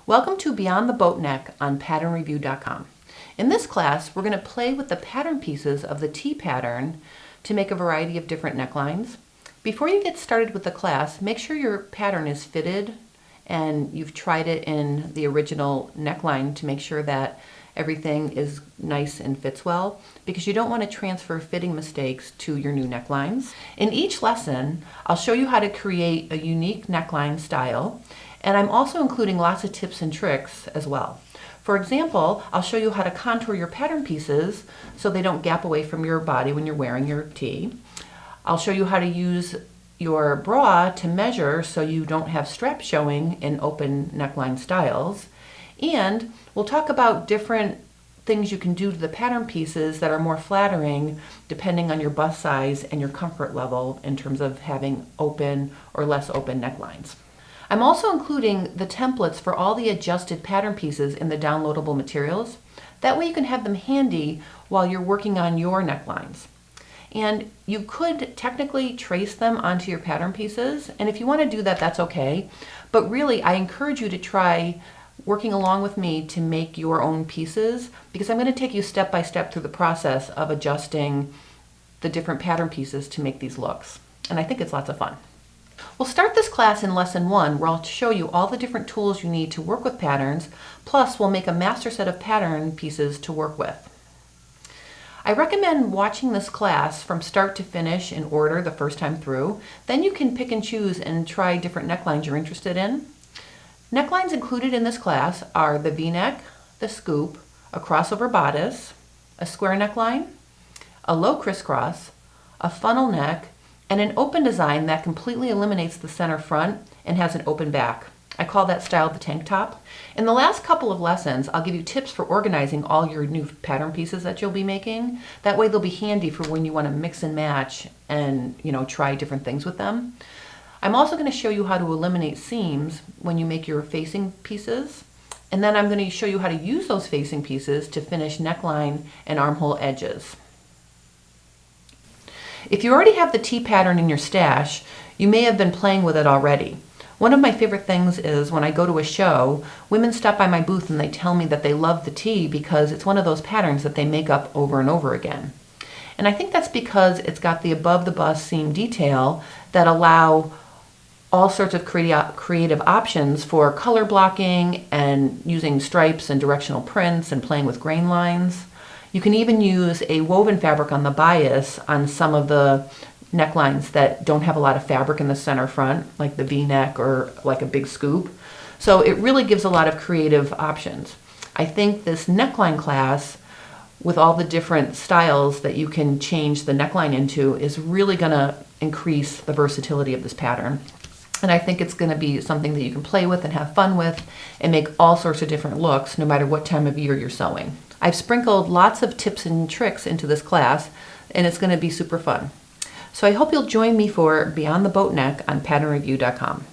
Welcome to Beyond the Boatneck on patternreview.com. In this class, we're going to play with the pattern pieces of the T pattern to make a variety of different necklines. Before you get started with the class, make sure your pattern is fitted and you've tried it in the original neckline to make sure that everything is nice and fits well, because you don't want to transfer fitting mistakes to your new necklines. In each lesson, I'll show you how to create a unique neckline style, and I'm also including lots of tips and tricks as well. For example, I'll show you how to contour your pattern pieces so they don't gap away from your body when you're wearing your tee. I'll show you how to use your bra to measure so you don't have straps showing in open neckline styles. And we'll talk about different things you can do to the pattern pieces that are more flattering depending on your bust size and your comfort level in terms of having open or less open necklines. I'm also including the templates for all the adjusted pattern pieces in the downloadable materials. That way you can have them handy while you're working on your necklines. And you could technically trace them onto your pattern pieces, and if you want to do that, that's okay. But really, I encourage you to try working along with me to make your own pieces, because I'm going to take you step by step through the process of adjusting the different pattern pieces to make these looks. And I think it's lots of fun. We'll start this class in lesson 1, where I'll show you all the different tools you need to work with patterns, plus we'll make a master set of pattern pieces to work with. I recommend watching this class from start to finish in order the first time through. Then you can pick and choose and try different necklines you're interested in. Necklines included in this class are the V-neck, the scoop, a crossover bodice, a square neckline, a low crisscross, a funnel neck, and an open design that completely eliminates the center front and has an open back. I call that style the tank top. In the last couple of lessons, I'll give you tips for organizing all your new pattern pieces that you'll be making. That way they'll be handy for when you want to mix and match and, try different things with them. I'm also going to show you how to eliminate seams when you make your facing pieces. And then I'm going to show you how to use those facing pieces to finish neckline and armhole edges. If you already have the T pattern in your stash, you may have been playing with it already. One of my favorite things is when I go to a show, women stop by my booth and they tell me that they love the T because it's one of those patterns that they make up over and over again. And I think that's because it's got the above the bust seam detail that allow all sorts of creative options for color blocking and using stripes and directional prints and playing with grain lines. You can even use a woven fabric on the bias on some of the necklines that don't have a lot of fabric in the center front, like the V-neck or like a big scoop. So it really gives a lot of creative options. I think this neckline class, with all the different styles that you can change the neckline into, is really going to increase the versatility of this pattern. And I think it's going to be something that you can play with and have fun with and make all sorts of different looks no matter what time of year you're sewing. I've sprinkled lots of tips and tricks into this class, and it's going to be super fun. So I hope you'll join me for Beyond the Boatneck on patternreview.com.